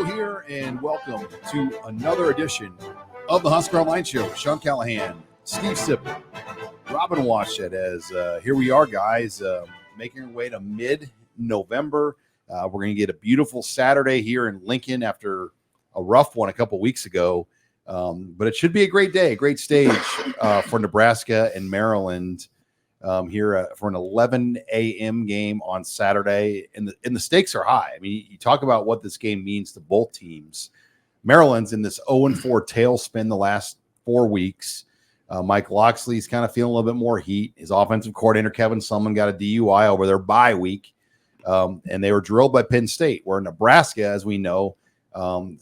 here, and welcome to another edition of the Husker Online Show. Sean Callahan, Steve Sipple, Robin Washut, as here we are, guys, making our way to mid-November. We're going to get a beautiful Saturday here in Lincoln after a rough one a couple weeks ago. But it should be a great day, a great stage for Nebraska and Maryland here for an 11 a.m. game on Saturday. And the stakes are high. I mean, you talk about what this game means to both teams. Maryland's in this 0-4 tailspin the last 4 weeks. Mike Loxley's kind of feeling a little bit more heat. His offensive coordinator, Kevin Sumlin, got a DUI over their bye week. And they were drilled by Penn State, where Nebraska, as we know,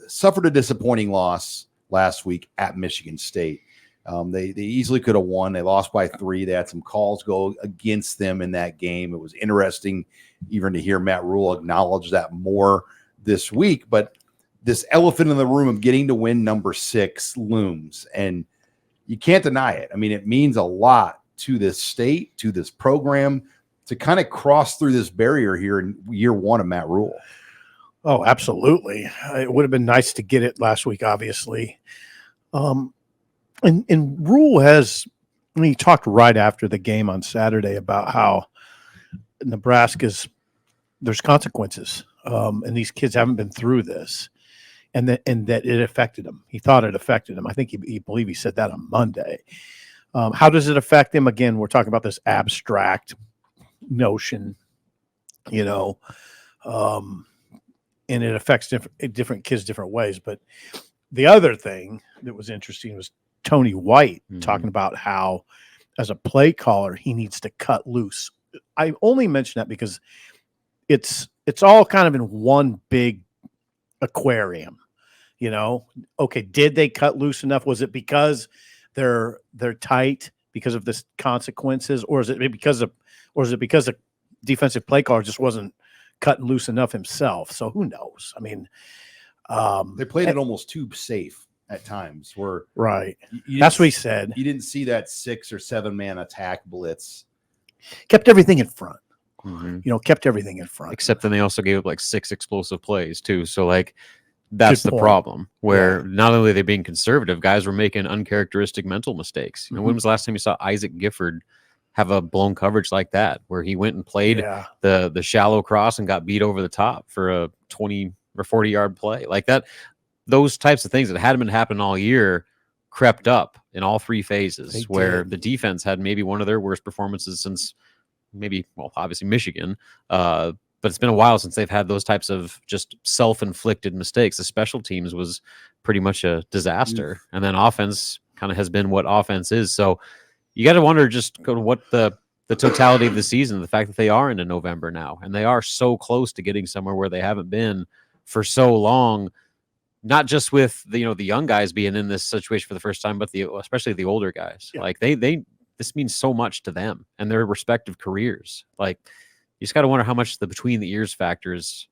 suffered a disappointing loss last week at Michigan State. They easily could have won. They lost by 3. They had some calls go against them in that game. It was interesting even to hear Matt Rule acknowledge that more this week. But this elephant in the room of getting to win number 6 looms, and you can't deny it. I mean, it means a lot to this state, to this program, to kind of cross through this barrier here in year 1 of Matt Rule. Oh, absolutely. It would have been nice to get it last week, obviously. And Rule he talked right after the game on Saturday about how there's consequences, and these kids haven't been through this, and that it affected them. He thought it affected him. I think he believed he said that on Monday. How does it affect him? Again, we're talking about this abstract notion, and it affects different kids different ways. But the other thing that was interesting was Tony White talking about how, as a play caller, he needs to cut loose. I only mention that because it's all kind of in one big aquarium, Okay, did they cut loose enough? Was it because they're tight because of the consequences, or is it because a defensive play caller just wasn't cutting loose enough himself? So who knows? I mean, they played it almost too safe at times. Where right, that's what he said. You didn't see that 6 or 7 man attack blitz. Kept everything in front. Mm-hmm. Kept everything in front. Except then they also gave up like 6 explosive plays too. So that's the problem. Where not only are they being conservative, guys were making uncharacteristic mental mistakes. When was the last time you saw Isaac Gifford have a blown coverage like that, where he went and played the shallow cross and got beat over the top for a 20 or 40 yard play like that? Those types of things that hadn't been happening all year crept up in all 3 phases, where the defense had maybe one of their worst performances since obviously Michigan. But it's been a while since they've had those types of just self-inflicted mistakes. The special teams was pretty much a disaster. And then offense kind of has been what offense is. So you got to wonder what the totality of the season, the fact that they are into November now, and they are so close to getting somewhere where they haven't been for so long. Not just with the young guys being in this situation for the first time, but especially the older guys. Yeah. This means so much to them and their respective careers. You just got to wonder how much the between the ears factor is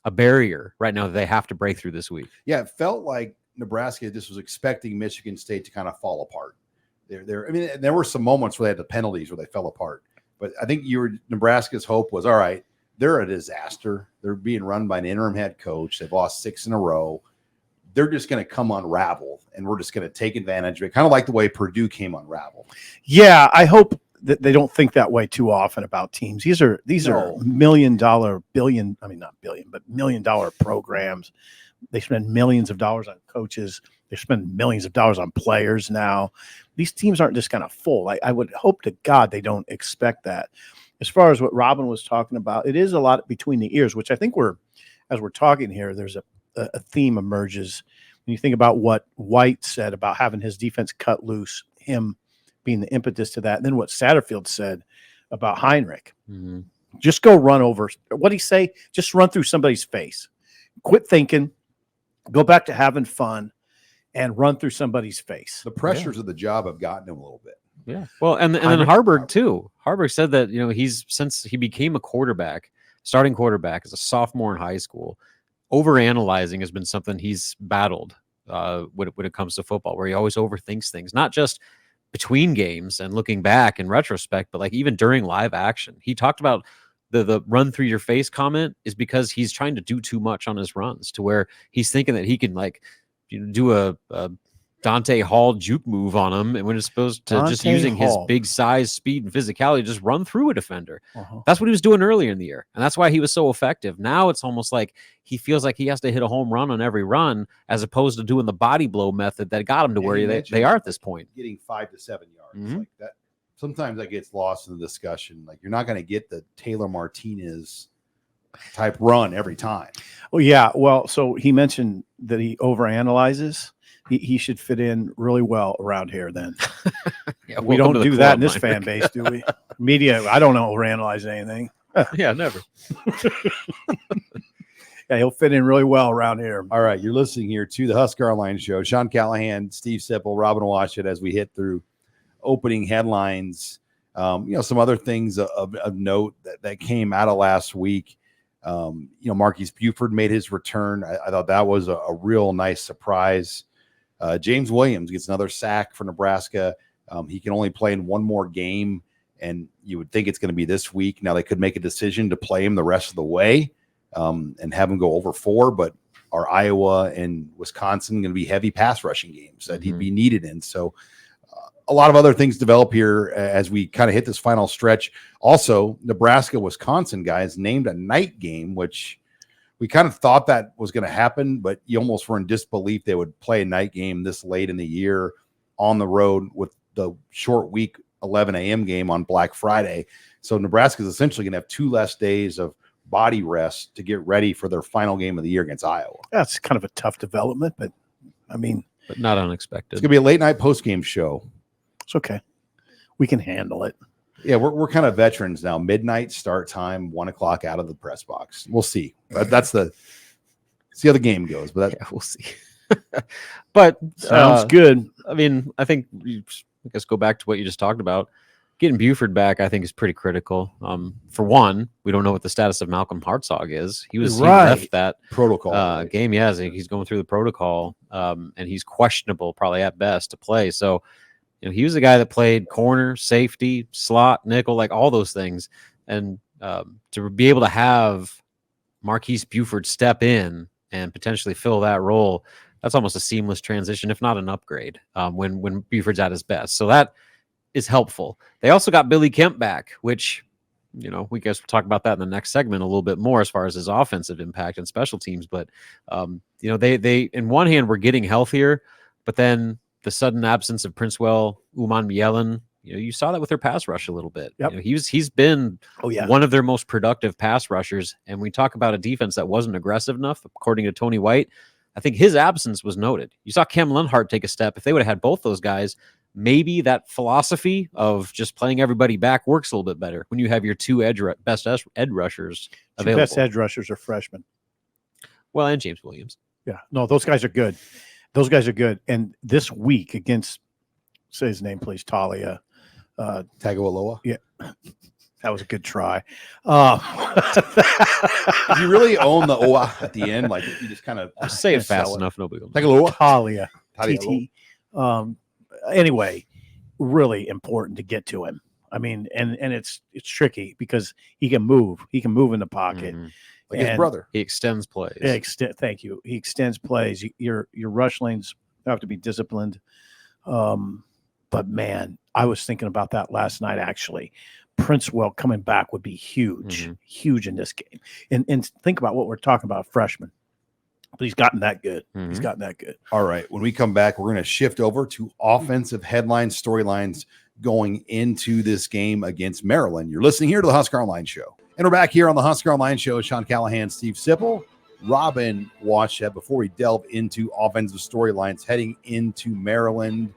a barrier right now that they have to break through this week. Yeah, it felt like Nebraska just was expecting Michigan State to kind of fall apart. There were some moments where they had the penalties where they fell apart, but I think Nebraska's hope was, all right, they're a disaster. They're being run by an interim head coach. They've lost 6 in a row. They're just going to come unravel, and we're just going to take advantage of it, kind of like the way Purdue came unraveled. Yeah, I hope that they don't think that way too often about teams. These are $1 million programs. They spend millions of dollars on coaches. They spend millions of dollars on players now. These teams aren't just kind of full. I would hope to God they don't expect that. As far as what Robin was talking about, it is a lot between the ears, which I think as we're talking here, there's a theme emerges when you think about what White said about having his defense cut loose, him being the impetus to that, and then what Satterfield said about Heinrich. Mm-hmm. Just go run over. What'd he say? Just run through somebody's face. Quit thinking. Go back to having fun and run through somebody's face. The pressures of the job have gotten him a little bit. Yeah. Well, and then Harburg too. Harburg said that, since he became a starting quarterback as a sophomore in high school, overanalyzing has been something he's battled when it comes to football, where he always overthinks things, not just between games and looking back in retrospect, but even during live action. He talked about the run through your face comment is because he's trying to do too much on his runs to where he's thinking that he can like do a Dante Hall juke move on him, and when it's supposed to just using his big size, speed, and physicality, just run through a defender. That's what he was doing earlier in the year, and that's why he was so effective. Now it's almost like he feels like he has to hit a home run on every run, as opposed to doing the body blow method that got him to where they are at this point. Getting 5 to 7 yards like that. Sometimes that gets lost in the discussion. Like, you're not going to get the Taylor Martinez type run every time. Oh yeah. Well, so he mentioned that he overanalyzes. He should fit in really well around here then. Yeah, we don't do that in this fan base, do we? Media, I don't know overanalyze anything. Yeah, never. Yeah, he'll fit in really well around here. All right, you're listening here to the Husker Online Show. Sean Callahan, Steve Sipple, Robin Washut, as we hit through opening headlines. Some other things of note that came out of last week. Marquise Buford made his return. I thought that was a real nice surprise. James Williams gets another sack for Nebraska. He can only play in one more game, and you would think it's going to be this week. Now, they could make a decision to play him the rest of the way and have him go over 4, but are Iowa and Wisconsin going to be heavy pass rushing games that he'd be needed in? So a lot of other things develop here as we kind of hit this final stretch. Also, Nebraska-Wisconsin, guys, named a night game, which we kind of thought that was going to happen, but you almost were in disbelief they would play a night game this late in the year on the road with the short week 11 a.m. game on Black Friday. So Nebraska is essentially going to have 2 less days of body rest to get ready for their final game of the year against Iowa. That's kind of a tough development, but not unexpected. It's going to be a late night post-game show. It's okay. We can handle it. Yeah, we're kind of veterans now. Midnight start time, 1 o'clock out of the press box. We'll see. That's see how the game goes. But we'll see. But sounds good. I mean, I think I guess go back to what you just talked about. Getting Buford back, I think, is pretty critical. For one, we don't know what the status of Malcolm Hartzog is. He left that protocol game. Yeah, he's going through the protocol, and he's questionable, probably at best, to play. So, he was a guy that played corner, safety, slot, nickel, like all those things. And to be able to have Marquise Buford step in and potentially fill that role, that's almost a seamless transition, if not an upgrade, when Buford's at his best. So that is helpful. They also got Billy Kemp back, which, we guess we'll talk about that in the next segment a little bit more as far as his offensive impact and special teams. But, they in one hand were getting healthier, but then the sudden absence of Princewell, Uman Mielen, you saw that with their pass rush a little bit. Yep. He's been one of their most productive pass rushers. And we talk about a defense that wasn't aggressive enough, according to Tony White. I think his absence was noted. You saw Cam Lenhart take a step. If they would have had both those guys, maybe that philosophy of just playing everybody back works a little bit better when you have your 2 best edge rushers available. Best edge rushers are freshmen. Well, and James Williams. Yeah. No, those guys are good. Those guys are good. And this week against, say his name, please, Talia. Tagovailoa. Yeah. That was a good try. You really own the OA at the end. Like, you just kind of say it fast enough. Nobody will. Tagovailoa. Talia. TT. Anyway, really important to get to him. I mean, and it's tricky because he can move. He can move in the pocket. Like his brother. He extends plays. Thank you. He extends plays. Your rush lanes have to be disciplined. But man, I was thinking about that last night, actually. Princewell coming back would be huge, huge in this game. And think about what we're talking about, freshman. But he's gotten that good. He's gotten that good. All right. When we come back, we're going to shift over to offensive headlines, storylines going into this game against Maryland. You're listening here to the Husker Online Show. And we're back here on the Husker Online Show. Sean Callahan, Steve Sipple, Robin Washut. Before we delve into offensive storylines heading into Maryland,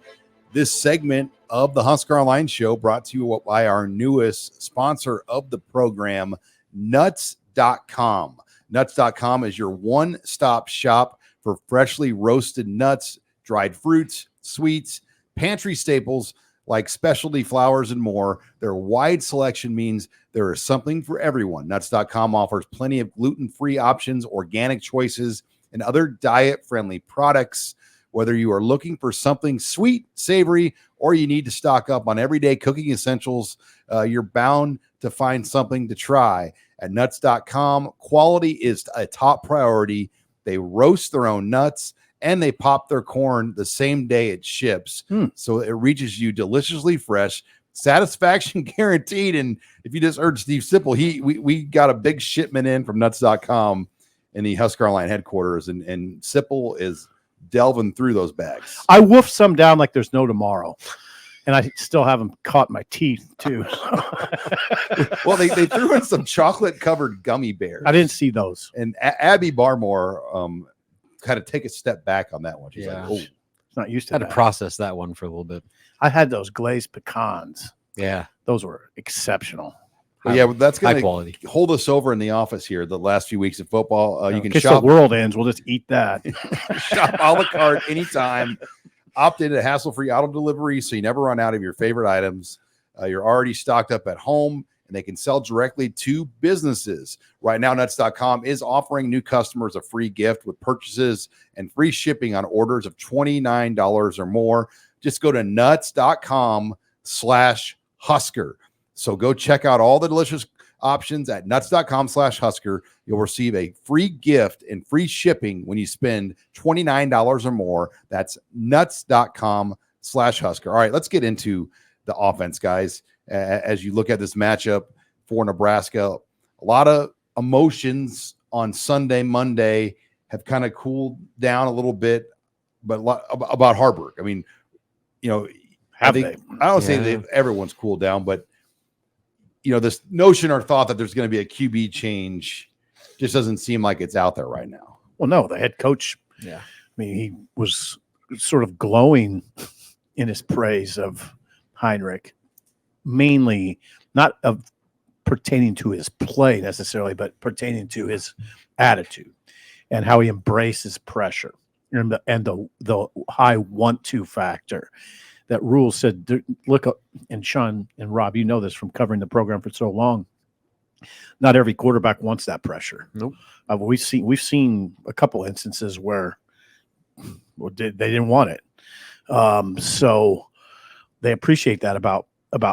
this segment of the Husker Online Show brought to you by our newest sponsor of the program, Nuts.com. Nuts.com is your one-stop shop for freshly roasted nuts, dried fruits, sweets, pantry staples like specialty flours and more. Their wide selection means there is something for everyone. Nuts.com offers plenty of gluten-free options, organic choices, and other diet-friendly products. Whether you are looking for something sweet, savory, or you need to stock up on everyday cooking essentials, you're bound to find something to try. At nuts.com, quality is a top priority. They roast their own nuts and they pop their corn the same day it ships. So it reaches you deliciously fresh, satisfaction guaranteed. And if you just heard Steve Sipple, we got a big shipment in from nuts.com in the HuskerOnline headquarters, and Sipple is delving through those bags. I woofed some down like there's no tomorrow. And I still haven't caught my teeth, too. Well, they threw in some chocolate-covered gummy bears. I didn't see those. And Abby Barmore kind of take a step back on that one. She's like, oh. It's not used to Had that. to process that one for a little bit. I had those glazed pecans. Yeah. Those were exceptional. But yeah, that's going High quality. to hold us over in the office here the last few weeks of football. You can In case shop the world ends, we'll just eat that. shop a la carte anytime. Opt into hassle-free auto delivery so you never run out of your favorite items. You're already stocked up at home, and they can sell directly to businesses. Right now, nuts.com is offering new customers a free gift with purchases and free shipping on orders of $29 or more. Just go to nuts.com/Husker. So go check out all the delicious options at nuts.com/Husker. You'll receive a free gift and free shipping when you spend $29 or more. That's nuts.com/Husker. All right, let's get into the offense, guys. As you look at this matchup for Nebraska, a lot of emotions on Sunday, Monday have kind of cooled down a little bit, but a lot about Harburg. I mean, I don't say that everyone's cooled down, but this notion or thought that there's going to be a QB change just doesn't seem like it's out there right now. Well, no, the head coach, I mean, he was sort of glowing in his praise of Heinrich, mainly not of pertaining to his play necessarily, but pertaining to his attitude and how he embraces pressure and the high want-to factor. That Rule said, look, and Sean and Rob, you know this from covering the program for so long. Not every quarterback wants that pressure. Nope. We've seen a couple instances where they didn't want it. So they appreciate that about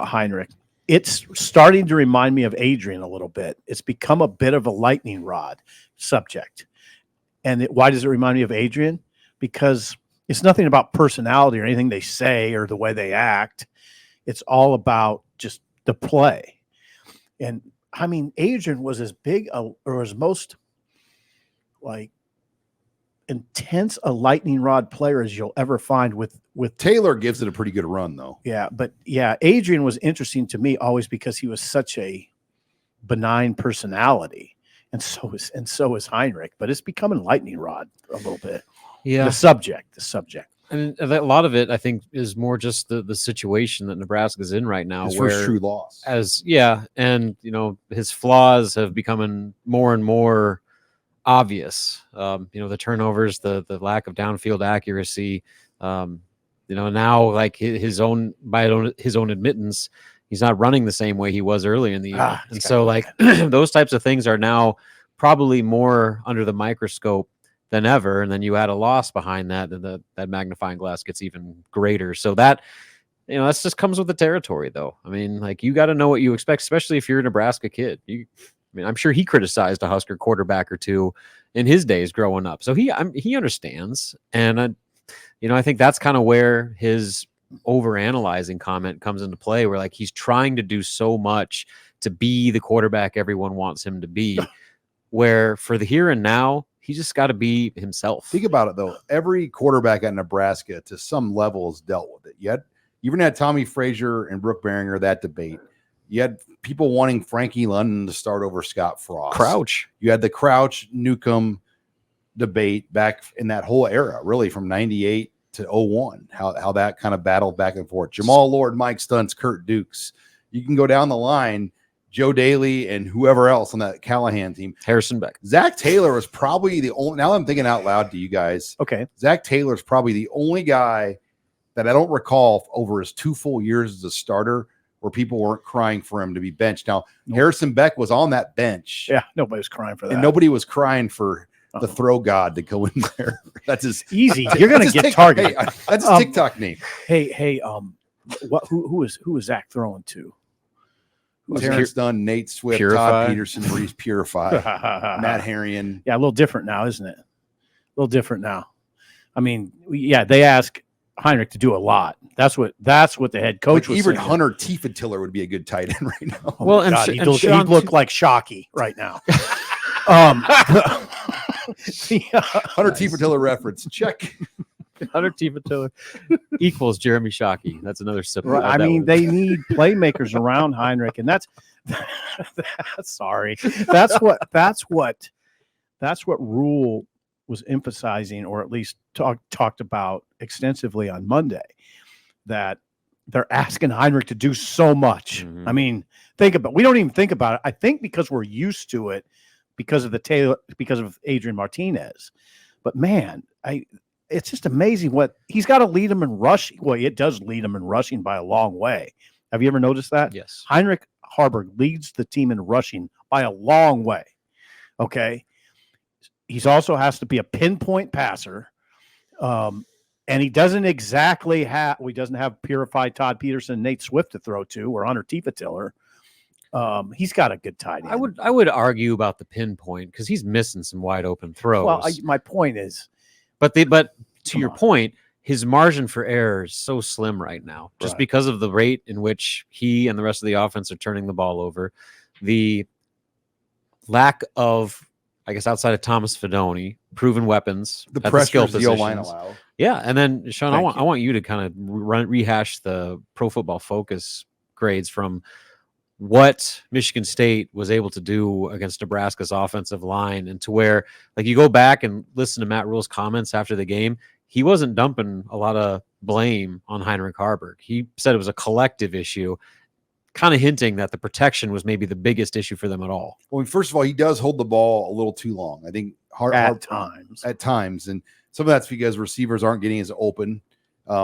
Heinrich. It's starting to remind me of Adrian a little bit. It's become a bit of a lightning rod subject. And why does it remind me of Adrian? Because it's nothing about personality or anything they say or the way they act. It's all about just the play. And I mean, Adrian was as big or as most like intense a lightning rod player as you'll ever find with Taylor gives it a pretty good run though. Yeah. But yeah, Adrian was interesting to me always because he was such a benign personality. And so is Heinrich, but it's becoming lightning rod a little bit. Yeah. The subject. And a lot of it, I think, is more just the situation that Nebraska's in right now. His where first true loss. And his flaws have become more and more obvious. The turnovers, the lack of downfield accuracy. Now like his own admittance, he's not running the same way he was early in the year. And so like those types of things are now probably more under the microscope than ever. And then you add a loss behind that, and that magnifying glass gets even greater. So that, that's just comes with the territory though. I mean, like you got to know what you expect, especially if you're a Nebraska kid. I'm sure he criticized a Husker quarterback or two in his days growing up. So he understands. And I think that's kind of where his overanalyzing comment comes into play, where like he's trying to do so much to be the quarterback everyone wants him to be, where for the here and now, he just got to be himself. Think about it, though. Every quarterback at Nebraska, to some level, has dealt with it. You even had Tommy Frazier and Brooke Behringer, that debate. You had people wanting Frankie London to start over Scott Frost. Crouch. You had the Crouch Newcomb debate back in that whole era, really from 98 to 01, how that kind of battled back and forth. Jamal Lord, Mike Stuntz, Kurt Dukes. You can go down the line. Joe Daly and whoever else on that Callahan team. Harrison Beck. Zach Taylor was probably the only – now I'm thinking out loud to you guys. Okay. Zach Taylor is probably the only guy that I don't recall over his 2 full years as a starter where people weren't crying for him to be benched. Now, Harrison Beck was on that bench. Yeah, nobody was crying for that. And nobody was crying for the throw god to go in there. That's his easy. You're going to get targeted. Hey, that's his TikTok name. Hey, who is Zach throwing to? Terrence Dunn, Nate Swift, Purify. Todd Peterson, Maurice Purify, Matt Harrion. Yeah, a little different now, isn't it? A little different now. I mean, they ask Heinrich to do a lot. That's what the head coach was Even saying. Hunter Tiefentiller would be a good tight end right now. Oh well, he'd look like Shockey right now. Hunter Tiefentiller reference. Check. Hunter Tiefentiller equals Jeremy Shockey. That's another sip. Right. I mean, they need playmakers around Heinrich, and that's what Rule was emphasizing, or at least talked about extensively on Monday, that they're asking Heinrich to do so much. Mm-hmm. I mean, we don't even think about it. I think because we're used to it because of Adrian Martinez. But man, it's just amazing what he's got to lead them in rushing. Well, it does lead them in rushing by a long way. Have you ever noticed that? Yes. Heinrich Harburg leads the team in rushing by a long way. Okay. He's also has to be a pinpoint passer. And he doesn't exactly have, doesn't have purified Todd Peterson, Nate Swift to throw to, or Hunter Tiefentiller. He's got a good tight end. I would argue about the pinpoint because he's missing some wide open throws. Well, my point is, but to your point, his margin for error is so slim right now, just because of the rate in which he and the rest of the offense are turning the ball over, the lack of, I guess, outside of Thomas Fidone, proven weapons, the at the skill pressures the positions. O-line allow. Yeah, and then Sean, I want you to kind of rehash the Pro Football Focus grades from what Michigan State was able to do against Nebraska's offensive line, and to where, like, you go back and listen to Matt Rule's comments after the game, he wasn't dumping a lot of blame on Heinrich Harburg. He said it was a collective issue, kind of hinting that the protection was maybe the biggest issue for them at all. Well, first of all, he does hold the ball a little too long. I think at times, and some of that's because receivers aren't getting as open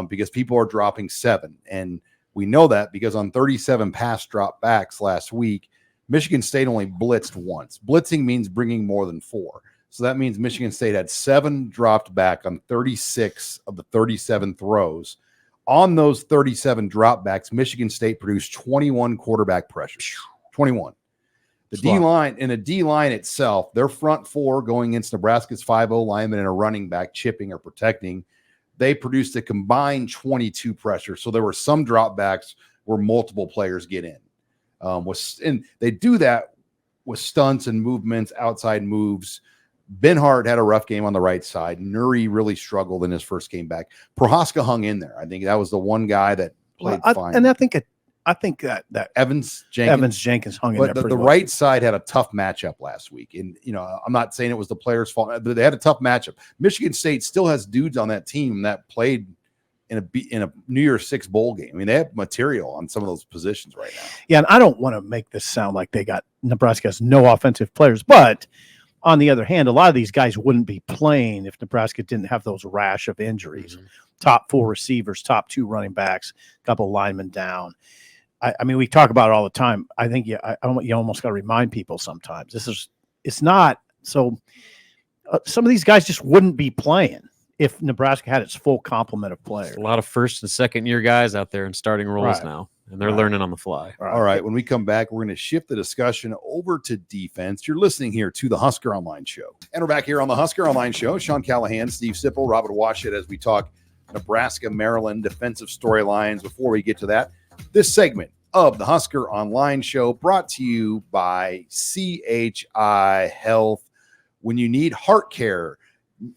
because people are dropping 7, and we know that because on 37 pass drop backs last week, Michigan State only blitzed once. Blitzing means bringing more than 4. So that means Michigan State had 7 dropped back on 36 of the 37 throws. On those 37 dropbacks, Michigan State produced 21 quarterback pressures. 21. The D-line, in a D-line itself, their front 4 going against Nebraska's 5-0 lineman and a running back chipping or protecting, they produced a combined 22 pressure. So there were some dropbacks where multiple players get in. And they do that with stunts and movements, outside moves. Benhart had a rough game on the right side. Nuri really struggled in his first game back. Prohaska hung in there. I think that was the one guy that played fine. And I think that Evans Jenkins hung in there. But the right side had a tough matchup last week. And, I'm not saying it was the players' fault, but they had a tough matchup. Michigan State still has dudes on that team that played in a New Year's Six bowl game. I mean, they have material on some of those positions right now. Yeah, and I don't want to make this sound like Nebraska has no offensive players, but on the other hand, a lot of these guys wouldn't be playing if Nebraska didn't have those rash of injuries. Mm-hmm. Top 4 receivers, top 2 running backs, a couple linemen down. I mean, we talk about it all the time. I think you almost got to remind people sometimes. It's not so. Some of these guys just wouldn't be playing if Nebraska had its full complement of players. A lot of first and second year guys out there in starting roles now, and they're learning on the fly. All right. When we come back, we're going to shift the discussion over to defense. You're listening here to the Husker Online Show. And we're back here on the Husker Online Show. Sean Callahan, Steve Sipple, Robert Washut as we talk Nebraska, Maryland defensive storylines. Before we get to that, this segment of the Husker Online Show brought to you by CHI Health. When you need heart care,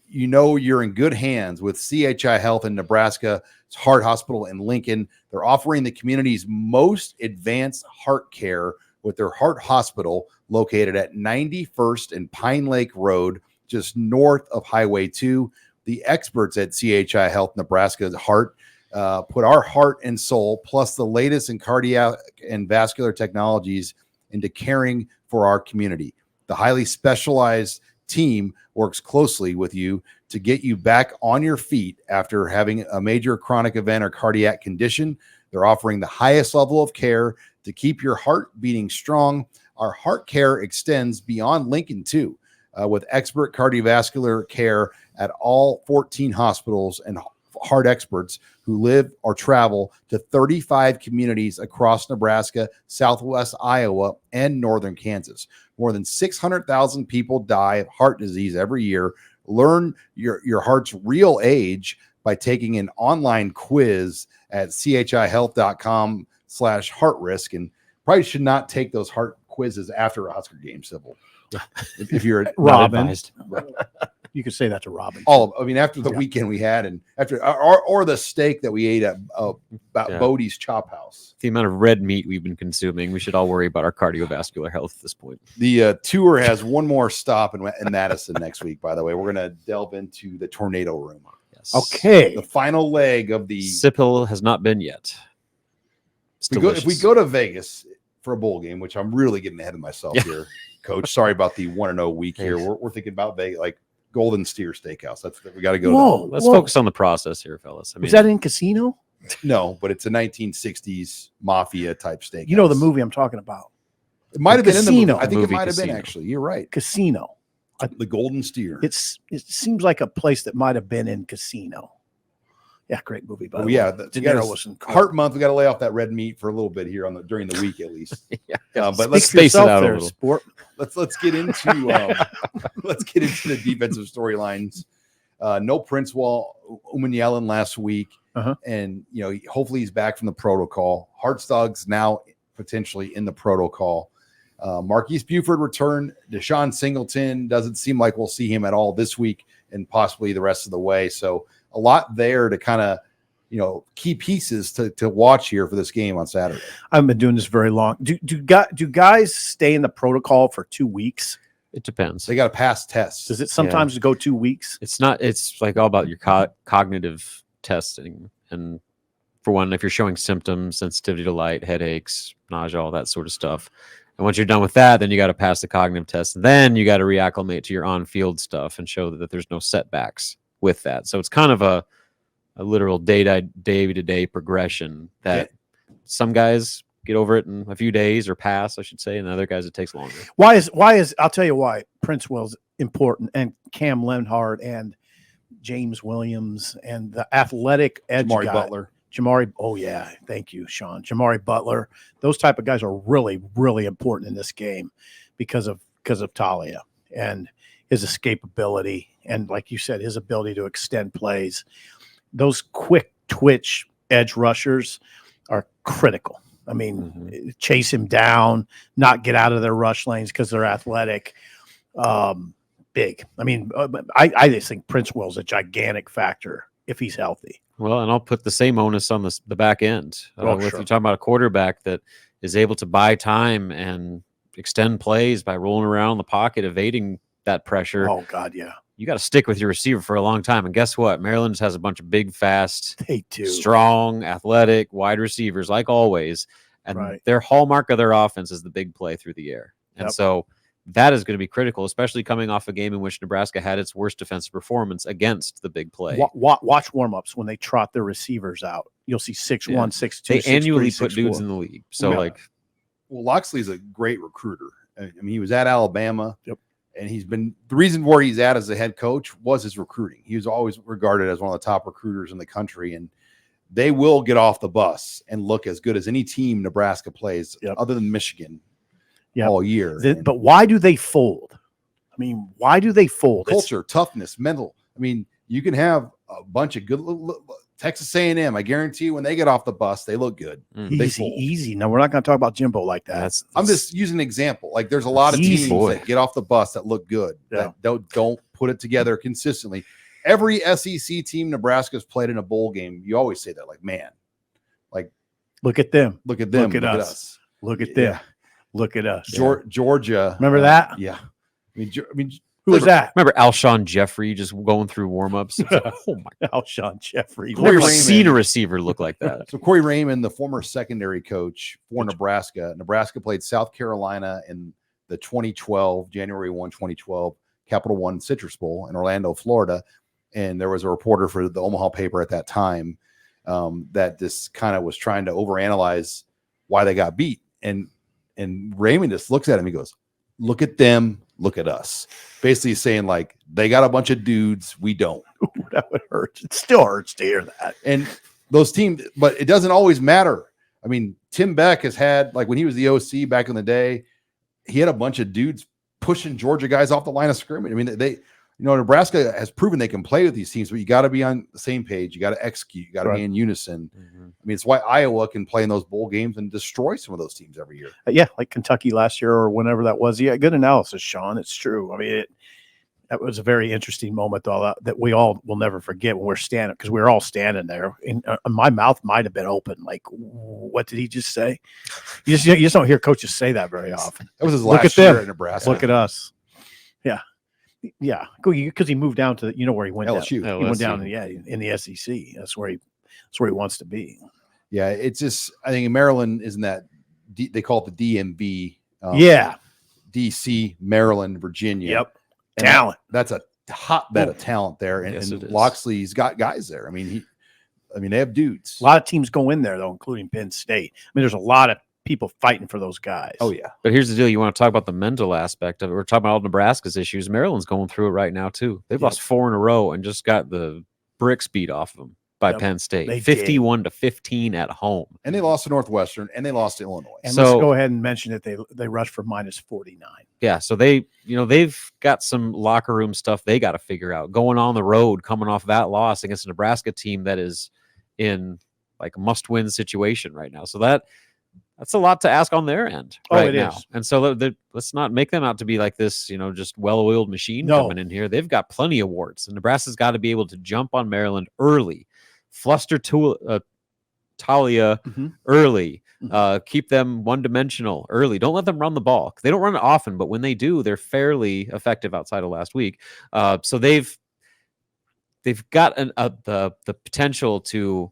you're in good hands with CHI Health in Nebraska's Heart Hospital in Lincoln. They're offering the community's most advanced heart care with their heart hospital located at 91st and Pine Lake Road, just north of Highway 2. The experts at CHI Health Nebraska's Heart put our heart and soul, plus the latest in cardiac and vascular technologies, into caring for our community. The highly specialized team works closely with you to get you back on your feet after having a major chronic event or cardiac condition. They're offering the highest level of care to keep your heart beating strong. Our heart care extends beyond Lincoln too. with expert cardiovascular care at all 14 hospitals and heart experts who live or travel to 35 communities across Nebraska, Southwest Iowa, and Northern Kansas. More than 600,000 people die of heart disease every year. Learn your heart's real age by taking an online quiz at chihealth.com/heart risk. And probably should not take those heart quizzes after a Husker game, Sybil. If you're Robin, you could say that to Robin. After the weekend we had, and after or the steak that we ate at Bodie's Chop House. The amount of red meat we've been consuming, we should all worry about our cardiovascular health at this point. The tour has one more stop in Madison next week. By the way, we're going to delve into the tornado room. Yes. Okay, the final leg of the Sip Hill has not been yet. If we go to Vegas for a bowl game, which I'm really getting ahead of myself here, Coach. Sorry about the 1-0 week here. We're thinking about Vegas, like Golden Steer Steakhouse. That's we got to go. Whoa, let's focus on the process here, fellas. Is that in Casino? No, but it's a 1960s mafia type steakhouse. You know the movie I'm talking about. It might have been in the movie. I think movie it might have been Casino. actually. You're right. Casino. The Golden Steer. It seems like a place that might have been in Casino. Yeah, great movie. By the way. De Niro was Heart Month. We got to lay off that red meat for a little bit here during the week at least. But let's space it out a little. Sport. Let's get into let's get into the defensive storylines. No Prince Umanyalan last week, and hopefully he's back from the protocol. Hartstog's now potentially in the protocol. Marquise Buford returned. Deshaun Singleton doesn't seem like we'll see him at all this week and possibly the rest of the way. So a lot there to kind of, key pieces to watch here for this game on Saturday. I've been doing this very long. Do guys stay in the protocol for 2 weeks? It depends. They got to pass tests. Does it sometimes go 2 weeks? It's not. It's like all about your cognitive testing. And for one, if you're showing symptoms, sensitivity to light, headaches, nausea, all that sort of stuff. And once you're done with that, then you got to pass the cognitive test. And then you got to reacclimate to your on-field stuff and show that there's no setbacks with that. So it's kind of a literal day-to-day progression that some guys get over it in a few days or pass, I should say, and other guys it takes longer. Why is I'll tell you why Prince Will's important, and Cam Lenhart and James Williams and the athletic edge Jamari guy. Butler. Oh yeah, thank you, Sean. Jamari Butler. Those type of guys are really, really important in this game because of Talia and his escapability and, like you said, his ability to extend plays. Those quick twitch edge rushers are critical. I mean, chase him down, not get out of their rush lanes because they're athletic. Big. I mean, I just think Prince Will's a gigantic factor if he's healthy. Well, and I'll put the same onus on the back end. If you're talking about a quarterback that is able to buy time and extend plays by rolling around in the pocket, evading that pressure. Oh, God, yeah. You got to stick with your receiver for a long time. And guess what? Maryland has a bunch of big, fast, strong, athletic, wide receivers, like always. And their hallmark of their offense is the big play through the air. And so that is going to be critical, especially coming off a game in which Nebraska had its worst defensive performance against the big play. Watch warm-ups when they trot their receivers out. You'll see 6'1", 6'2", They 6'3", annually 6'4". put dudes in the league. So, Loxley's a great recruiter. I mean, he was at Alabama. Yep. And the reason where he's at as a head coach was his recruiting. He was always regarded as one of the top recruiters in the country. And they will get off the bus and look as good as any team Nebraska plays other than Michigan all year. But why do they fold? I mean, why do they fold? Culture, toughness, mental. I mean, you can have a bunch of good Texas A&M. I guarantee you when they get off the bus, they look good. Easy. No, we're not going to talk about Jimbo like that. I'm just using an example. Like there's a lot of teams that get off the bus that look good, that don't put it together consistently. Every SEC team Nebraska's played in a bowl game, you always say that, like, man, like, look at them. Look at them. Look at us. Look at them. Look at us. Georgia. Remember that? Yeah. I mean, who was that? Remember Alshon Jeffrey just going through warm-ups? Like, oh my Alshon Jeffrey. I've never seen a receiver look like that. So Corey Raymond, the former secondary coach for Nebraska. Nebraska played South Carolina in the January 1, 2012 Capital One Citrus Bowl in Orlando, Florida. And there was a reporter for the Omaha paper at that time that this kind of was trying to overanalyze why they got beat. And Raymond just looks at him. He goes, look at them. look at us. Basically saying like they got a bunch of dudes, we don't. Ooh, that would hurt. It still hurts to hear that. And those teams, but it doesn't always matter. I mean, Tim Beck has had, like when he was the OC back in the day, he had a bunch of dudes pushing Georgia guys off the line of scrimmage. I mean, Nebraska has proven they can play with these teams, but you got to be on the same page. You got to execute. You got to be in unison. I mean, it's why Iowa can play in those bowl games and destroy some of those teams every year. Yeah, like Kentucky last year or whenever that was. Yeah, good analysis, Sean. It's true. I mean, that was a very interesting moment, though, that we all will never forget when we're standing, because we were all standing there. And my mouth might have been open. Like, what did he just say? You just don't hear coaches say that very often. That was his last year at Nebraska. Look at us. Yeah. Yeah, because he moved down to where he went. LSU. Down. He went down in the SEC. That's where he wants to be. Yeah, it's just, I think in Maryland isn't that they call it the DMV. DC, Maryland, Virginia. Yep, talent. That's a hotbed of talent there, and Loxley's got guys there. I mean, they have dudes. A lot of teams go in there though, including Penn State. I mean, there's a lot of people fighting for those guys. Oh yeah. But here's the deal. You want to talk about the mental aspect of it. We're talking about all Nebraska's issues. Maryland's going through it right now too. They've lost 4 in a row and just got the bricks beat off of them by Penn State. 51-15 at home. And they lost to Northwestern and they lost to Illinois. And let's go ahead and mention that they rushed for -49. Yeah. So they've got some locker room stuff they got to figure out. Going on the road, coming off that loss against a Nebraska team that is in like a must-win situation right now. So that's a lot to ask on their end right now. Is. And so let's not make them out to be like this, just well-oiled machine coming in here. They've got plenty of warts. And Nebraska's got to be able to jump on Maryland early, fluster Talia early, keep them one-dimensional early. Don't let them run the ball. They don't run it often, but when they do, they're fairly effective outside of last week. So they've got the potential to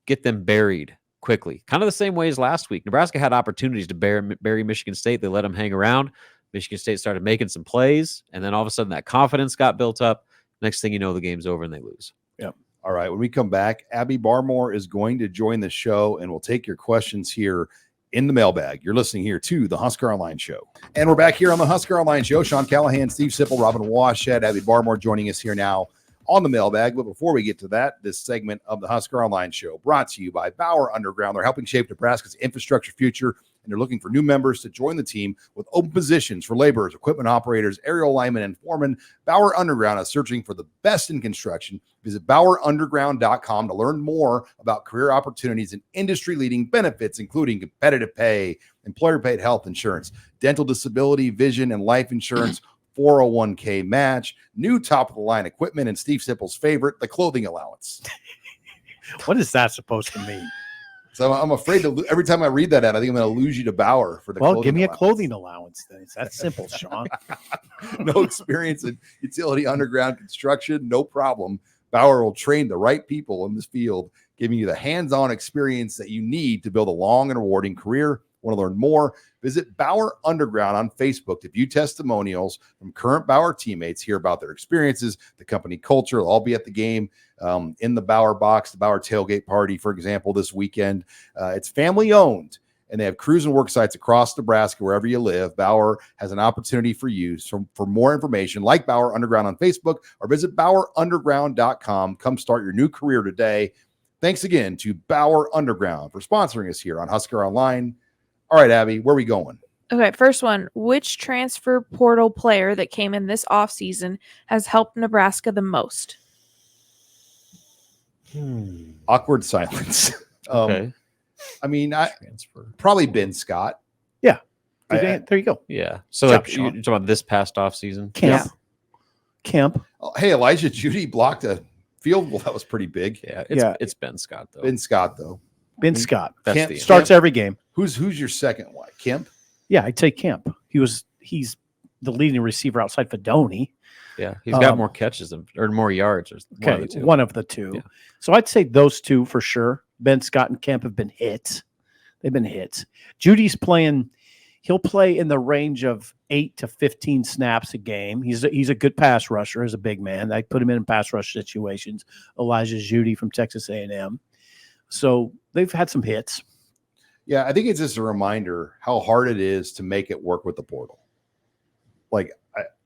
get them buried quickly, kind of the same way as last week. Nebraska had opportunities to bury Michigan State. They let them hang around. Michigan State started making some plays, and then all of a sudden that confidence got built up. Next thing you know, the game's over and they lose. Yep. All right. When we come back, Abby Barmore is going to join the show, and we'll take your questions here in the mailbag. You're listening here to the Husker Online Show. And we're back here on the Husker Online Show. Sean Callahan, Steve Sipple, Robin Washad, Abby Barmore joining us here now on the mailbag. But before we get to that, this segment of the Husker Online Show brought to you by Bauer Underground. They're helping shape Nebraska's infrastructure future, and they're looking for new members to join the team with open positions for laborers, equipment operators, aerial linemen, and foremen. Bauer Underground is searching for the best in construction. Visit BauerUnderground.com to learn more about career opportunities and industry-leading benefits, including competitive pay, employer-paid health insurance, dental disability, vision, and life insurance, 401k match, new top-of-the-line equipment, and Steve Sipple's favorite, the clothing allowance. What is that supposed to mean? So I'm afraid to every time I read that ad, I think I'm going to lose you to Bauer for the clothing give me allowance. A clothing allowance then. It's that simple, Sean. No experience in utility underground construction, no problem. Bauer will train the right people in this field, giving you the hands-on experience that you need to build a long and rewarding career. Want to learn more? Visit Bauer Underground on Facebook to view testimonials from current Bauer teammates, hear about their experiences, the company culture. They'll all be at the game in the Bauer box, the Bauer tailgate party, for example, this weekend. It's family owned, and they have crews and work sites across Nebraska, wherever you live. Bauer has an opportunity for you. So for more information, like Bauer Underground on Facebook or visit BauerUnderground.com. Come start your new career today. Thanks again to Bauer Underground for sponsoring us here on Husker Online. All right, Abby, where are we going? Okay, first one. Which transfer portal player that came in this offseason has helped Nebraska the most? Awkward silence. Okay. I mean, probably Ben Scott. Yeah. There you go. Yeah. So Chop like Sean. you're talking about this past offseason? Kemp. Oh, hey, Elijah Judy blocked a field goal. That was pretty big. Yeah. It's Ben Scott, though. Ben Scott, though. Ben Scott. That's Starts every game. Who's your second one? Kemp? Yeah, I'd say Kemp. He's the leading receiver outside Fedoni. Yeah, he's got more catches or more yards. One of the two. Yeah. So I'd say those two for sure. Ben Scott and Kemp have been hits. They've been hits. Judy's playing. He'll play in the range of 8 to 15 snaps a game. He's a good pass rusher as a big man. I put him in pass rush situations. Elijah Judy from Texas A&M. So they've had some hits. Yeah, I think it's just a reminder how hard it is to make it work with the portal. Like,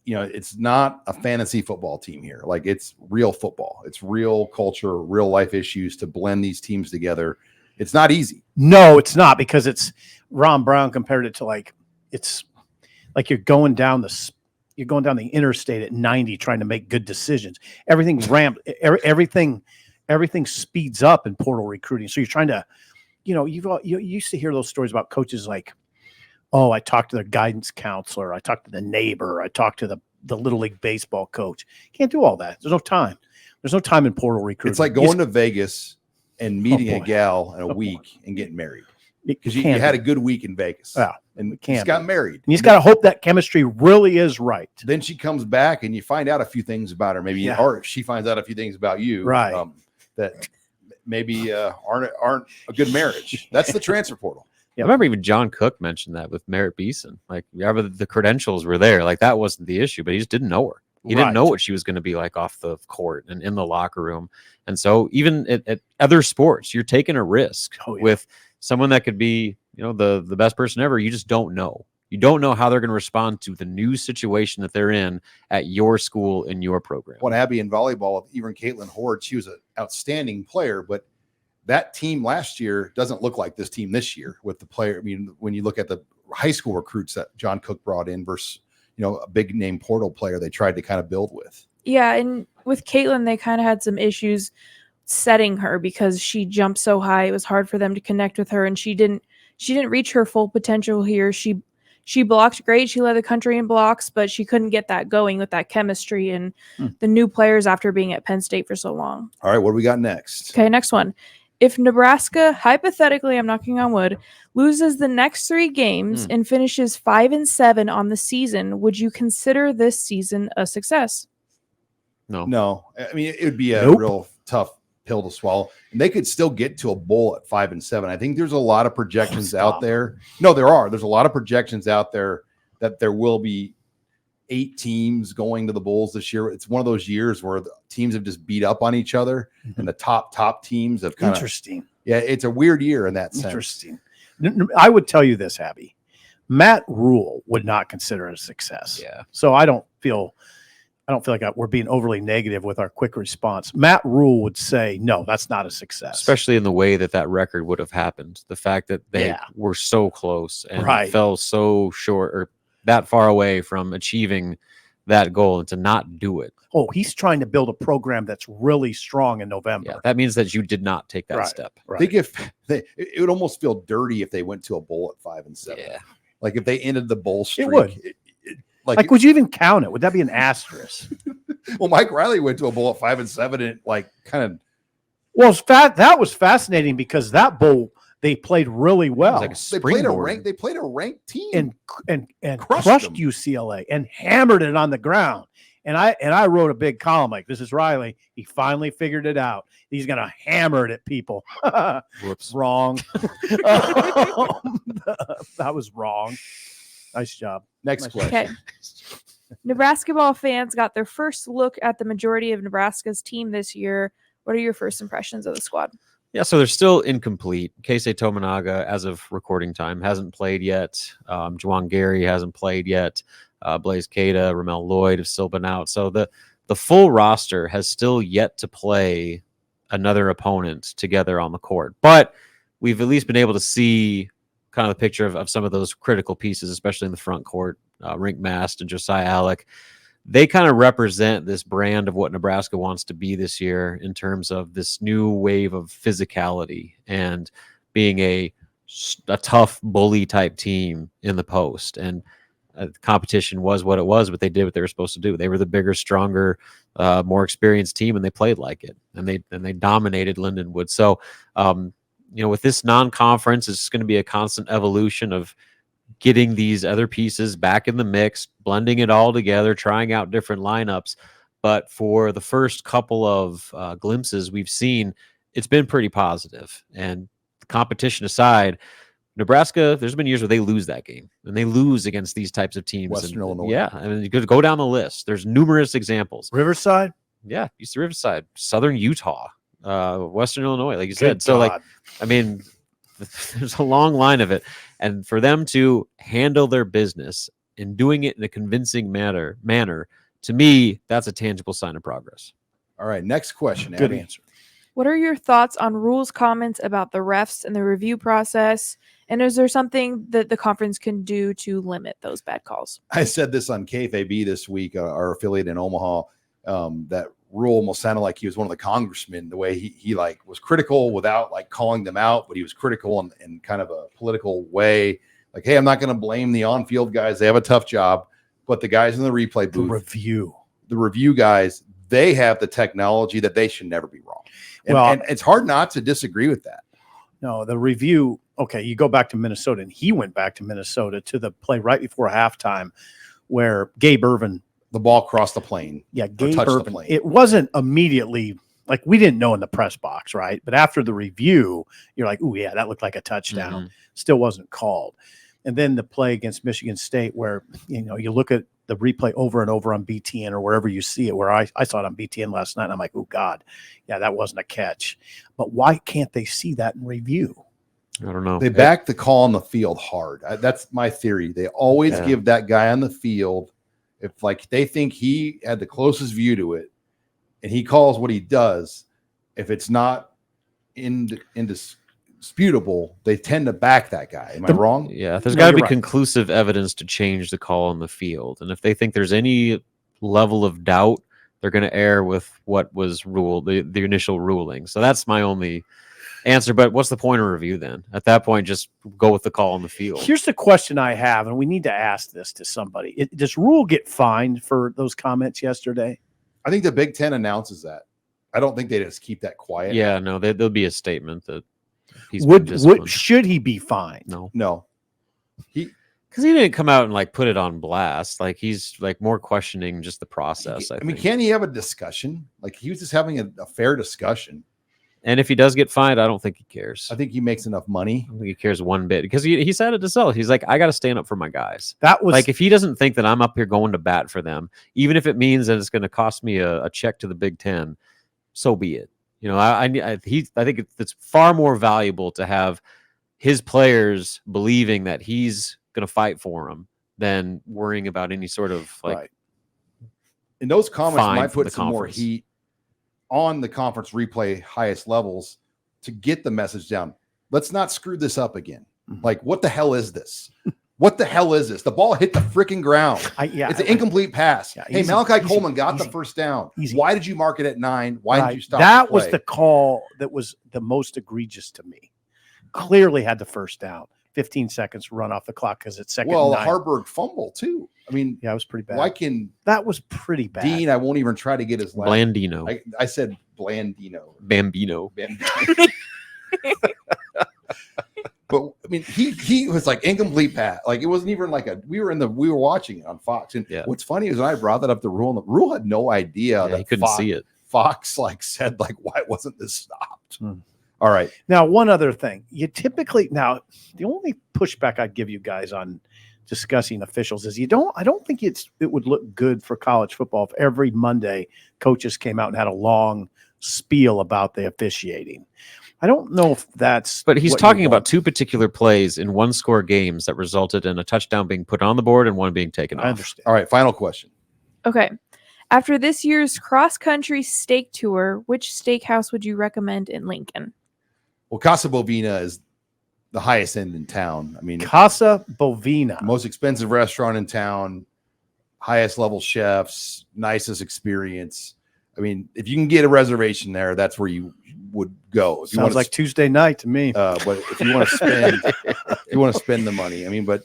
it's not a fantasy football team here. Like, it's real football. It's real culture, real life issues to blend these teams together. It's not easy. No, it's not, because it's Ron Brown compared it to it's like you're going down the interstate at 90 trying to make good decisions. Everything's ramped. Everything speeds up in portal recruiting. So you're trying to, you used to hear those stories about coaches like, oh, I talked to their guidance counselor, I talked to the neighbor, I talked to the Little League baseball coach. Can't do all that. There's no time. There's no time in portal recruiting. It's like going to Vegas and meeting a gal in a week and getting married. Because you had a good week in Vegas. Yeah, and you got married. And you just got to hope that chemistry really is right. Then she comes back and you find out a few things about her, or she finds out a few things about you, right? That maybe aren't a good marriage. That's the transfer portal. Yeah, I remember even John Cook mentioned that with Merritt Beeson. Like, the credentials were there. Like, that wasn't the issue, but he just didn't know her. He didn't know what she was going to be like off the court and in the locker room. And so even at other sports, you're taking a risk with someone that could be, the best person ever. You just don't know. You don't know how they're going to respond to the new situation that they're in at your school and your program. What Abby in volleyball, even Caitlin Horde, she was an outstanding player, but that team last year doesn't look like this team this year with the player. I mean, when you look at the high school recruits that John Cook brought in versus, a big name portal player they tried to kind of build with. Yeah, and with Caitlin, they kind of had some issues setting her because she jumped so high. It was hard for them to connect with her, and she didn't reach her full potential here. She blocked great. She led the country in blocks, but she couldn't get that going with that chemistry and the new players after being at Penn State for so long. All right, what do we got next? Okay, next one. If Nebraska, hypothetically, I'm knocking on wood, loses the next 3 games and finishes 5-7 on the season, would you consider this season a success? No. I mean, it would be a real tough pill to swallow. And they could still get to a bowl at 5-7. I think there's a lot of projections out there. No, there are. There's a lot of projections out there that there will be 8 teams going to the bowls this year. It's one of those years where the teams have just beat up on each other, and the top teams have kind of. Interesting. Yeah, it's a weird year in that sense. Interesting. I would tell you this, Abby. Matt Rule would not consider it a success. Yeah. So I don't feel like we're being overly negative with our quick response. Matt Rule would say, no, that's not a success. Especially in the way that record would have happened. The fact that they were so close and fell so short or that far away from achieving that goal, and to not do it. Oh, he's trying to build a program that's really strong in November. Yeah, that means that you did not take that step. I think it would almost feel dirty if they went to a bowl at 5-7. Yeah. Like if they ended the bowl streak. It would. Like, would you even count it? Would that be an asterisk? Well, Mike Riley went to a bowl at 5-7 and kind of. Well, that was fascinating because that bowl they played really well. Like they played a ranked team and crushed UCLA and hammered it on the ground. And I wrote a big column like, this is Riley. He finally figured it out. He's gonna hammer it at people. Whoops. Wrong. That was wrong. Nice job. Next question. Okay. Nebraska ball fans got their first look at the majority of Nebraska's team this year. What are your first impressions of the squad? Yeah, so they're still incomplete. Keisei Tominaga, as of recording time, hasn't played yet. Juwan Gary hasn't played yet. Blaze Cada, Ramel Lloyd have still been out. So the full roster has still yet to play another opponent together on the court. But we've at least been able to see kind of the picture of some of those critical pieces, especially in the front court. Rink Mast and Josiah Alec. They kind of represent this brand of what Nebraska wants to be this year in terms of this new wave of physicality and being a tough bully type team in the post. And the competition was what it was, but they did what they were supposed to do. They were the bigger, stronger, more experienced team, and they played like it. And they dominated Lindenwood. So, with this non-conference, it's going to be a constant evolution of getting these other pieces back in the mix, blending it all together, trying out different lineups. But for the first couple of glimpses we've seen, it's been pretty positive. And the competition aside, Nebraska, there's been years where they lose that game, and they lose against these types of teams. Western Illinois. Yeah, I mean, you could go down the list. There's numerous examples. Riverside? Yeah, East Riverside, Southern Utah, Western Illinois, like you said. So, like, I mean, there's a long line of it. And for them to handle their business and doing it in a convincing manner, to me, that's a tangible sign of progress. All right, next question. Good Abby. answer. What are your thoughts on rules comments about the refs and the review process? And is there something that the conference can do to limit those bad calls? I said this on KFAB this week, our affiliate in Omaha. That rule almost sounded like he was one of the congressmen, the way he like was critical without like calling them out, but he was critical in kind of a political way. Like, hey, I'm not going to blame the on-field guys. They have a tough job, but the guys in the replay booth, the review guys, they have the technology that they should never be wrong. And it's hard not to disagree with that. No, the review. Okay, you go back to Minnesota, and he went back to Minnesota to the play right before halftime where Gabe Irvin. The ball crossed the plane. Yeah, Gabe Irvin. It wasn't immediately like we didn't know in the press box, right? But after the review, you're like, "Oh yeah, that looked like a touchdown." Mm-hmm. Still wasn't called. And then the play against Michigan State, where you look at the replay over and over on BTN or wherever you see it. Where I saw it on BTN last night, and I'm like, "Oh God, yeah, that wasn't a catch." But why can't they see that in review? I don't know. They back the call on the field hard. That's my theory. They always give that guy on the field. If like they think he had the closest view to it and he calls what he does, if it's not indisputable, they tend to back that guy. Am I wrong? Yeah, there's got to be conclusive evidence to change the call on the field. And if they think there's any level of doubt, they're going to err with what was ruled, the initial ruling. So that's my only answer. But what's the point of review then? At that point, just go with the call on the field. Here's the question I have, and we need to ask this to somebody. Does Rule get fined for those comments yesterday? I think the Big Ten announces that. I don't think they just keep that quiet. Yeah, no, there'll be a statement that he's should he be fined? No. Because he didn't come out and like put it on blast. Like he's like more questioning just the process. I mean, can he have a discussion? Like he was just having a fair discussion. And if he does get fined, I don't think he cares. I think he makes enough money. I don't think he cares one bit because he said it himself. He's like, I got to stand up for my guys. That was like if he doesn't think that I'm up here going to bat for them, even if it means that it's going to cost me a check to the Big Ten, so be it. I think it's far more valuable to have his players believing that he's going to fight for them than worrying about any sort of like. Right. And those comments might put some more conference. Heat on the conference replay highest levels to get the message down. Let's not screw this up again. Like, what the hell is this? What the hell is this? The ball hit the freaking ground. It's an incomplete pass. Hey, Malachi Coleman got the first down. Why did you mark it at 9? Why did you stop? That was the call that was the most egregious to me. Clearly had the first down. 15 seconds run off the clock because it's second. Well, the Harburg fumble too. I mean, yeah, it was pretty bad. That was pretty bad. Dean, I won't even try to get his last. Blandino. I said Blandino. Bambino. But I mean, he was like incomplete pass. Like it wasn't even like we were watching it on Fox. And what's funny is when I brought that up to Rule, and the Rule had no idea that he couldn't see it. Fox said why wasn't this stopped? All right. Now, one other thing. The only pushback I'd give you guys on discussing officials is I don't think it would look good for college football if every Monday coaches came out and had a long spiel about the officiating. I don't know if that's. But he's talking about two particular plays in one-score games that resulted in a touchdown being put on the board and one being taken off. I understand. All right, final question. Okay. After this year's cross-country steak tour, which steakhouse would you recommend in Lincoln? Well, Casa Bovina is the highest end in town. I mean, Casa Bovina, most expensive restaurant in town, highest level chefs, nicest experience. I mean, if you can get a reservation there, that's where you would go. If you Sounds like Tuesday night to me. But if you want to spend, the money, I mean, but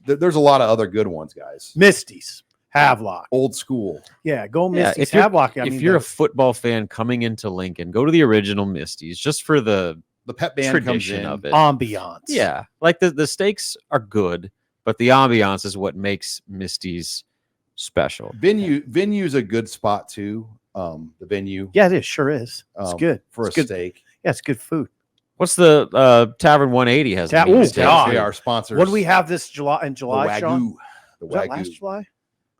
there's a lot of other good ones, guys. Misty's, Havelock, old school. Yeah, go Misty's, if Havelock. If you're a football fan coming into Lincoln, go to the original Misty's just for the pep band tradition comes in. of it. Ambiance. Yeah, like the steaks are good, but the ambiance is what makes Misty's special. Venue's a good spot too. The venue. Yeah, it is. Sure is. It's good. For it's a good steak. Yeah, it's good food. What's the Tavern 180 has? They are sponsors. What do we have this July? The Wagyu. Was that last July?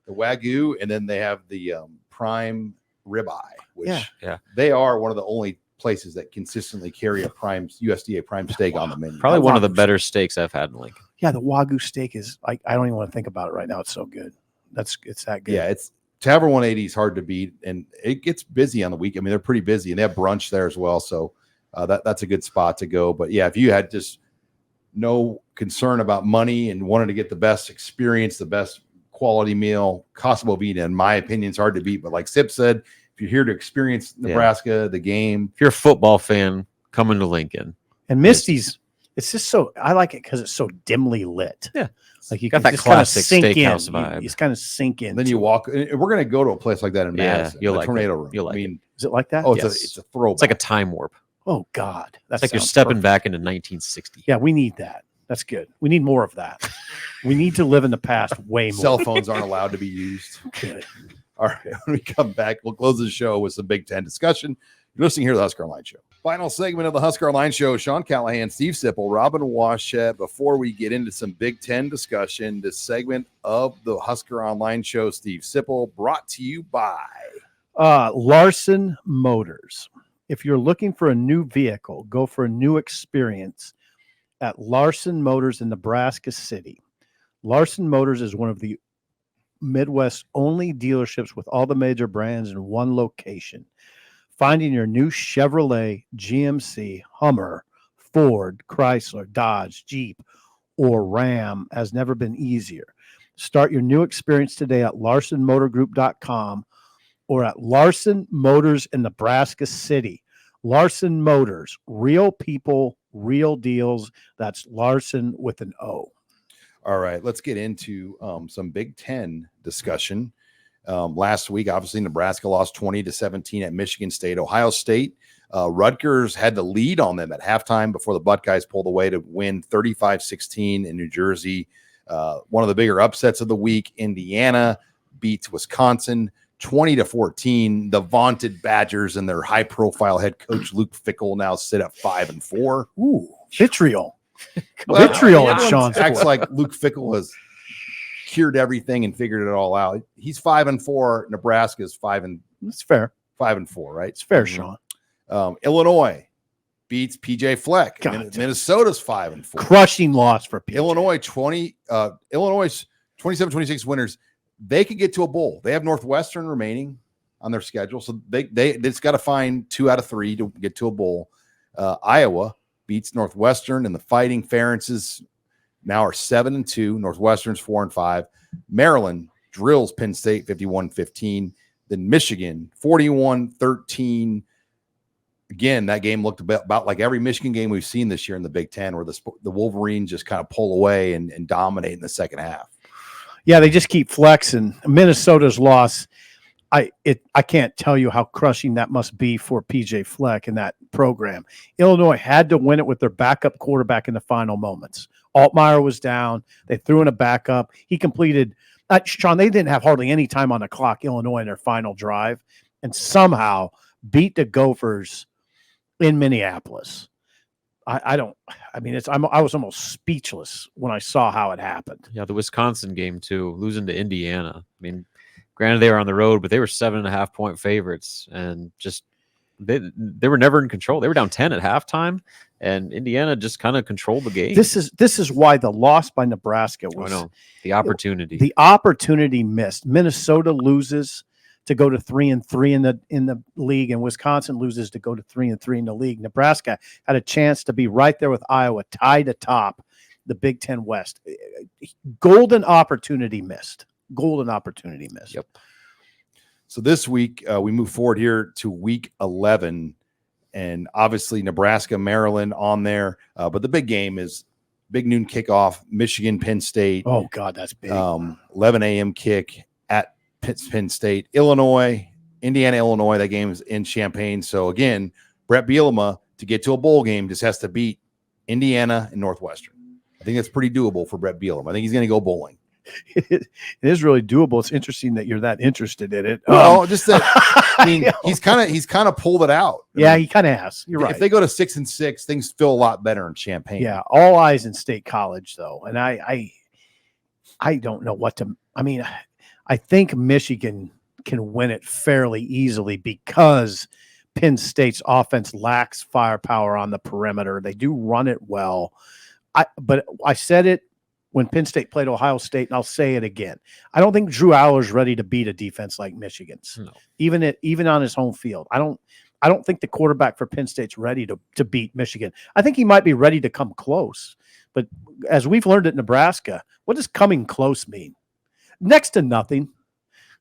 The Wagyu, and then they have the prime ribeye, which yeah, they are one of the only places that consistently carry a prime USDA prime steak on the menu. Probably That one of the Wagyu better steaks I've had in Lincoln. Yeah, the Wagyu steak is like, I don't even want to think about it right now. It's so good. It's that good. Yeah, it's Tavern 180 is hard to beat, and it gets busy on the week. I mean, they're pretty busy, and they have brunch there as well. So that's a good spot to go. But yeah, if you had just no concern about money and wanted to get the best experience, the best quality meal, Casa Bovina, in my opinion, is hard to beat. But like Sip said, if you're here to experience Nebraska, the game, if you're a football fan, coming to Lincoln. And Misty's, it's just so, I like it because it's so dimly lit. Yeah. Like you Got can that just kind of classic sink in. steakhouse vibe. You just kind of sink in. then you walk. And we're going to go to a place like that in Yeah, Madison, you'll the like Tornado it. Room. You'll like I mean, Is it like that? oh, Yes. it's a throwback. It's like a time warp. Oh God, It's like you're stepping back into 1960. Yeah, we need that. That's good. We need more of that. We need to live in the past way more. Cell phones aren't allowed to be used. Good. All right, when we come back, we'll close the show with some Big Ten discussion. You're listening here to the Husker Online Show. Final segment of the Husker Online Show. Sean Callahan, Steve Sipple, Robin Washett. Before we get into some Big Ten discussion, this segment of the Husker Online Show, Steve Sipple, brought to you by Larson Motors. If you're looking for a new vehicle, go for a new experience at Larson Motors in Nebraska City. Larson Motors is one of the Midwest's only dealerships with all the major brands in one location. Finding your new Chevrolet, GMC, Hummer, Ford, Chrysler, Dodge, Jeep, or Ram has never been easier. Start your new experience today at LarsonMotorGroup.com or at Larson Motors in Nebraska City. Larson Motors, real people, real deals. That's Larson with an O. All right, let's get into some Big Ten discussion. Last week, obviously, Nebraska lost 20-17 at Michigan State. Ohio State, Rutgers had the lead on them at halftime before the Buckeyes pulled away to win 35-16 in New Jersey. One of the bigger upsets of the week, Indiana beats Wisconsin 20-14. The vaunted Badgers and their high-profile head coach Luke Fickell now sit at 5-4. Ooh, vitriol. Well, Vitriol at everyone Sean's acts Ford. like Luke Fickell has cured everything and figured it all out. He's 5-4. Nebraska's 5-4, It's fair. right? It's fair, Sean. Illinois beats PJ Fleck. God. Minnesota's 5-4. Crushing loss for PJ. Illinois 27-26 winners. They could get to a bowl. They have Northwestern remaining on their schedule, so they just got to find 2 out of 3 to get to a bowl. Iowa beats Northwestern, and the Fighting Ferences now are 7-2. Northwestern's 4-5. Maryland drills Penn State 51-15. Then Michigan 41-13. Again, that game looked about like every Michigan game we've seen this year in the Big Ten, where the Wolverines just kind of pull away and dominate in the second half. Yeah, they just keep flexing. Minnesota's loss, I can't tell you how crushing that must be for PJ Fleck and that program. Illinois had to win it with their backup quarterback in the final moments. Altmaier was down. They threw in a backup. He completed Sean, they didn't have hardly any time on the clock, Illinois, in their final drive, and somehow beat the Gophers in Minneapolis. I was almost speechless when I saw how it happened. Yeah, the Wisconsin game too, losing to Indiana. I mean, granted they were on the road, but they were 7.5-point favorites, and just they were never in control. They were down 10 at halftime, and Indiana just kind of controlled the game. This is why the loss by Nebraska was the opportunity. The opportunity missed. Minnesota loses to go to 3-3 in the league, and Wisconsin loses to go to 3-3 in the league. Nebraska had a chance to be right there with Iowa, tied atop the Big Ten West. Golden opportunity missed. Yep. So this week, we move forward here to week 11, and obviously Nebraska, Maryland on there. But the big game is big noon kickoff, Michigan, Penn State. Oh, God, that's big. 11 a.m. kick at Penn State. Illinois, Indiana, Illinois. That game is in Champaign. So, again, Brett Bielema, to get to a bowl game, just has to beat Indiana and Northwestern. I think that's pretty doable for Brett Bielema. I think he's going to go bowling. It is really doable. It's interesting that you're that interested in it. Well, just that. I mean, he's kind of pulled it out. Yeah, he kind of has. You're right. If they go to 6-6, things feel a lot better in Champaign. Yeah, all eyes in State College though, and I don't know what to. I mean, I think Michigan can win it fairly easily because Penn State's offense lacks firepower on the perimeter. They do run it well. But I said it when Penn State played Ohio State, and I'll say it again. I don't think Drew Aller's ready to beat a defense like Michigan's, No. even on his home field. I don't think the quarterback for Penn State's ready to beat Michigan. I think he might be ready to come close. But as we've learned at Nebraska, what does coming close mean? Next to nothing.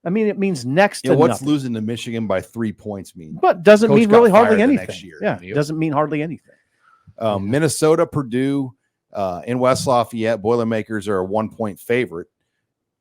I mean, it means next to what's nothing. losing to Michigan by 3 points mean? But doesn't Coach mean got really hardly fired the anything. next year. Yeah, Yep. doesn't mean hardly anything. Minnesota, Purdue, in West Lafayette, Boilermakers are a 1-point favorite.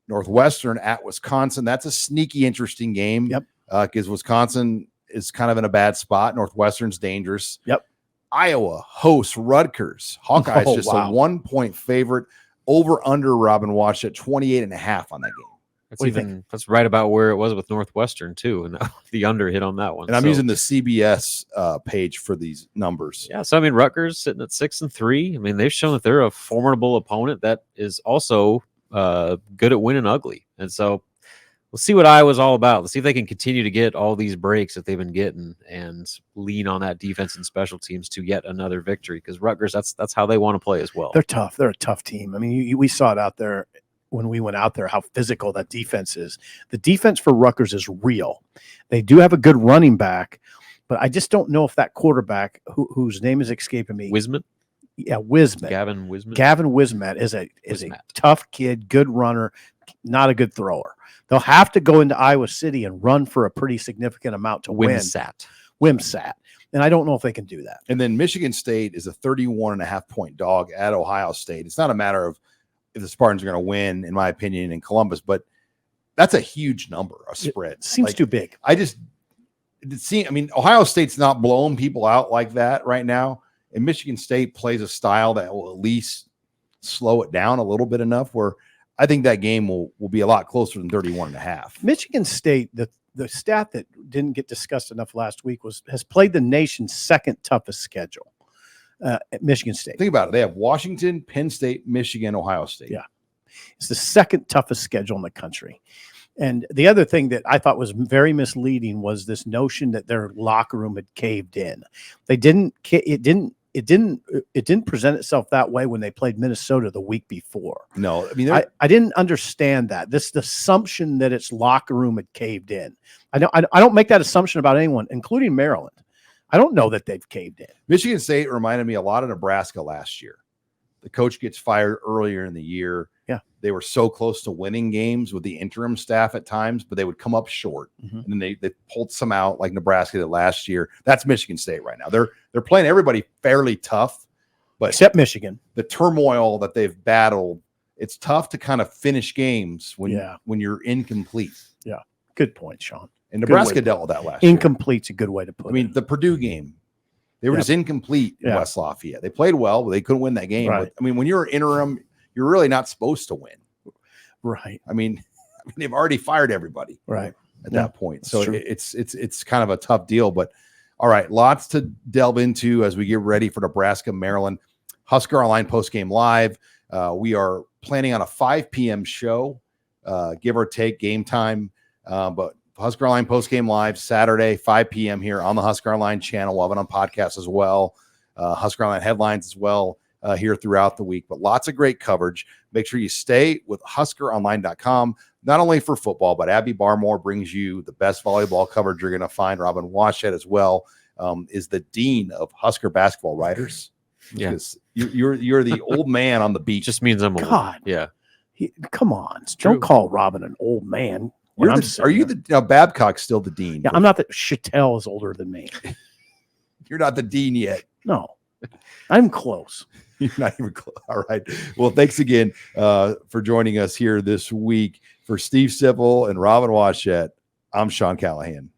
Northwestern at Wisconsin. That's a sneaky, interesting game. Yep. Because Wisconsin is kind of in a bad spot. Northwestern's dangerous. Yep. Iowa hosts Rutgers. Hawkeyes Oh, just wow. a 1-point favorite. Over under Robin watched at 28.5 on that game. That's right about where it was with Northwestern too, and the under hit on that one. And I'm So, using the CBS page for these numbers. yeah. So I mean, Rutgers sitting at 6-3. I mean, they've shown that they're a formidable opponent that is also good at winning ugly. And so we'll see what Iowa's all about. Let's see if they can continue to get all these breaks that they've been getting and lean on that defense and special teams to yet another victory. Because Rutgers, that's how they want to play as well. They're tough. They're a tough team. I mean, we saw it out there when we went out there, how physical that defense is. The defense for Rutgers is real. They do have a good running back, but I just don't know if that quarterback, whose name is escaping me. Wismet? Yeah, Wismet. Gavin Wismet? Gavin Wismet is a Wismet. tough kid, good runner, not a good thrower. They'll have to go into Iowa City and run for a pretty significant amount to Wimsat. win. Wimsat. And I don't know if they can do that. And then Michigan State is a 31.5-point dog at Ohio State. It's not a matter of if the Spartans are going to win, in my opinion, in Columbus, but that's a huge number, a spread. It seems too big. Ohio State's not blowing people out like that right now. And Michigan State plays a style that will at least slow it down a little bit enough where I think that game will be a lot closer than 31.5. Michigan State, the stat that didn't get discussed enough last week has played the nation's second toughest schedule. At Michigan State. Think about it. They have Washington, Penn State, Michigan, Ohio State. Yeah. It's the second toughest schedule in the country. And the other thing that I thought was very misleading was this notion that their locker room had caved in. It didn't present itself that way when they played Minnesota the week before. No, I mean, I didn't understand that. The assumption that its locker room had caved in. I don't make that assumption about anyone, including Maryland. I don't know that they've caved in. Michigan State reminded me a lot of Nebraska last year. The coach gets fired earlier in the year. Yeah. They were so close to winning games with the interim staff at times, but they would come up short. Mm-hmm. And then they pulled some out like Nebraska did last year. That's Michigan State right now. They're playing everybody fairly tough, but except Michigan. The turmoil that they've battled, it's tough to kind of finish games when you're incomplete. Yeah. Good point, Sean. And Nebraska dealt with that last year. Incomplete's a good way to put it. I mean, the Purdue game, they were just incomplete in West Lafayette. They played well, but they couldn't win that game. Right. But, I mean, when you're interim, you're really not supposed to win. Right. I mean, they've already fired everybody. Right. At that point. So it's kind of a tough deal. But all right, lots to delve into as we get ready for Nebraska, Maryland. Husker Online postgame live. We are planning on a 5 p.m. show, give or take game time. But Husker Online postgame live Saturday, 5 p.m. here on the Husker Online channel. We'll have it on podcast as well. Husker Online headlines as well here throughout the week. But lots of great coverage. Make sure you stay with HuskerOnline.com, not only for football, but Abby Barmore brings you the best volleyball coverage you're going to find. Robin Washett as well is the dean of Husker basketball writers. Yeah, you're the old man on the beach. Just means I'm old. God. Yeah. Come on. Don't call Robin an old man. Are you Babcock's still the dean? Yeah, I'm not. Chattel is older than me. You're not the dean yet. No, I'm close. You're not even close. All right. Well, thanks again for joining us here this week. For Steve Sipple and Robin Washett, I'm Sean Callahan.